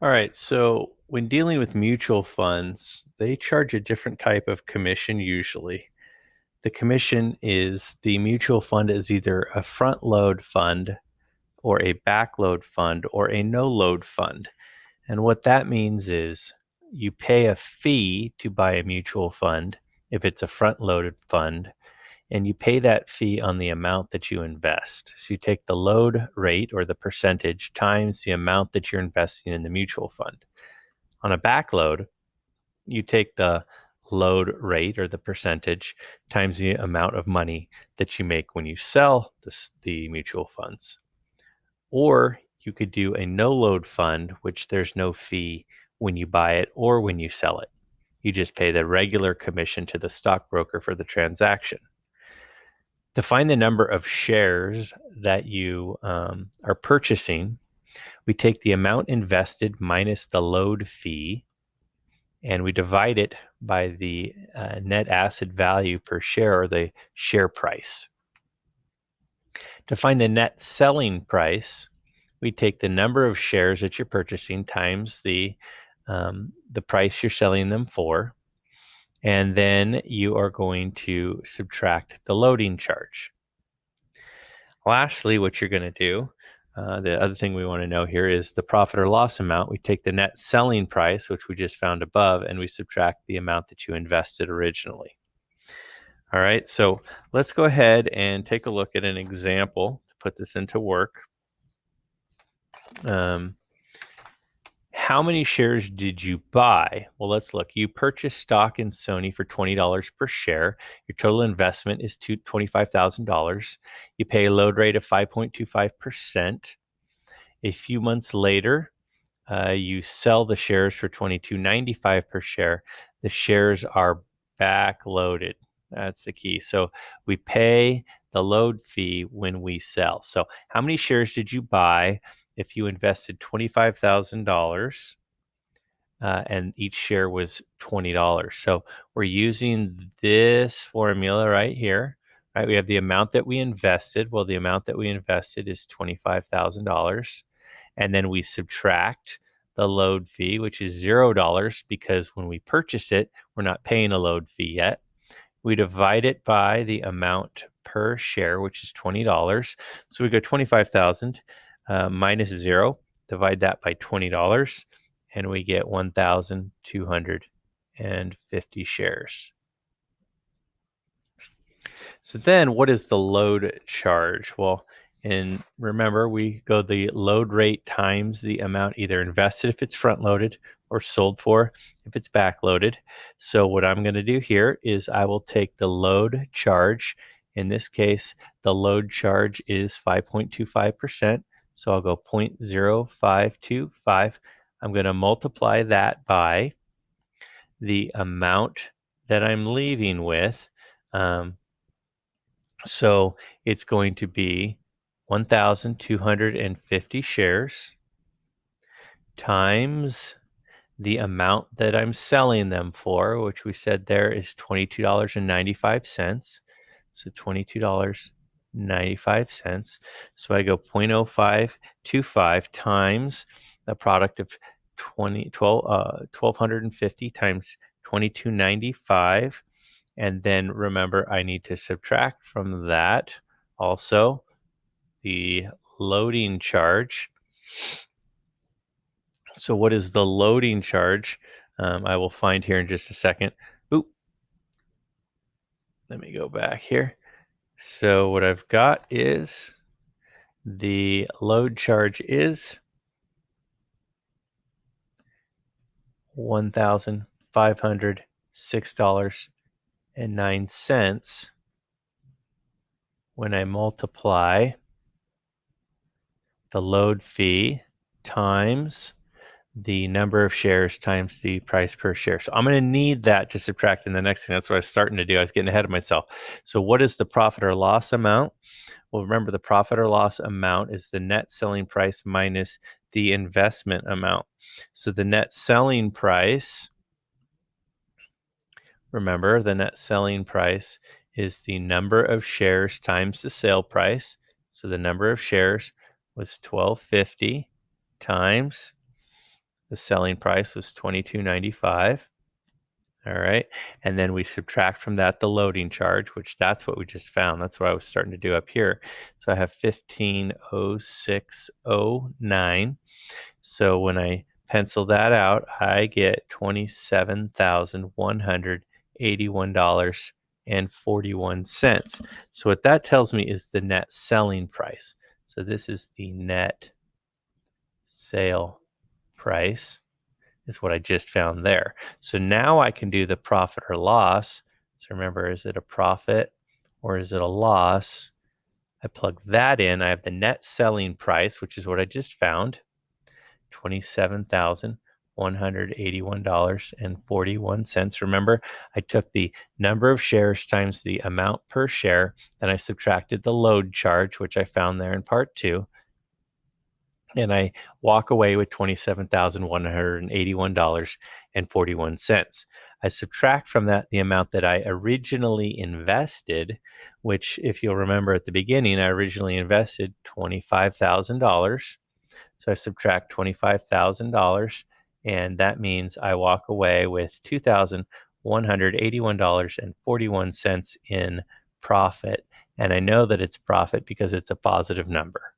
All right, so when dealing with mutual funds, they charge a different type of commission usually. The commission is the mutual fund is either a front load fund or a back load fund or a no load fund. And what that means is you pay a fee to buy a mutual fund if it's a front loaded fund, and you pay that fee on the amount that you invest. So you take the load rate or the percentage times the amount that you're investing in the mutual fund. On a backload, you take the load rate or the percentage times the amount of money that you make when you sell the mutual funds. Or you could do a no load fund, which there's no fee when you buy it or when you sell it. You just pay the regular commission to the stockbroker for the transaction. To find the number of shares that you are purchasing, we take the amount invested minus the load fee, and we divide it by the net asset value per share, or the share price. To find the net selling price, we take the number of shares that you're purchasing times the price you're selling them for, and then you are going to subtract the loading charge. Lastly, what you're going to do, the other thing we want to know here is the profit or loss amount. We take the net selling price, which we just found above, and we subtract the amount that you invested originally. All right, so let's go ahead and take a look at an example to put this into work. How many shares did you buy? Well, let's look. You purchased stock in Sony for $20 per share. Your total investment is $25,000. You pay a load rate of 5.25%. A few months later, you sell the shares for $22.95 per share. The shares are backloaded. That's the key. So we pay the load fee when we sell. So how many shares did you buy if you invested $25,000 and each share was $20? So we're using this formula right here. Right, we have the amount that we invested. Well, the amount that we invested is $25,000. And then we subtract the load fee, which is $0, because when we purchase it, we're not paying a load fee yet. We divide it by the amount per share, which is $20. So we go 25,000 minus 0, divide that by $20, and we get 1,250 shares. So then what is the load charge? Well, and remember, we go the load rate times the amount either invested if it's front loaded or sold for if it's back loaded. So what I'm going to do here is I will take the load charge. In this case, the load charge is 5.25%. So I'll go 0.0525. I'm going to multiply that by the amount that I'm leaving with. So it's going to be 1,250 shares times the amount that I'm selling them for, which we said there is $22.95. So $22.95. So I go 0.0525 times the product of 1,250 times 22.95. And then remember, I need to subtract from that also the loading charge. So what is the loading charge? I will find here in just a second. Oop. Let me go back here. So what I've got is the load charge is $1,506.09 when I multiply the load fee times the number of shares times the price per share. So I'm going to need that to subtract in the next thing. That's what I was starting to do. I was getting ahead of myself. So what is the profit or loss amount? Well, remember, the profit or loss amount is the net selling price minus the investment amount. So the net selling price, remember, the net selling price is the number of shares times the sale price. So the number of shares was 1,250 times The selling price was $22.95. All right. And then we subtract from that the loading charge, which that's what we just found. That's what I was starting to do up here. So I have 150609. So when I pencil that out, I get $27,181.41. So what that tells me is the net selling price. So this is the net sale price, is what I just found there. So now I can do the profit or loss. So remember, is it a profit or is it a loss? I plug that in. I have the net selling price, which is what I just found, $27,181.41. Remember, I took the number of shares times the amount per share, then I subtracted the load charge, which I found there in part 2, and I walk away with $27,181.41. I subtract from that the amount that I originally invested, which, if you'll remember at the beginning, I originally invested $25,000. So I subtract $25,000, and that means I walk away with $2,181.41 in profit. And I know that it's profit because it's a positive number.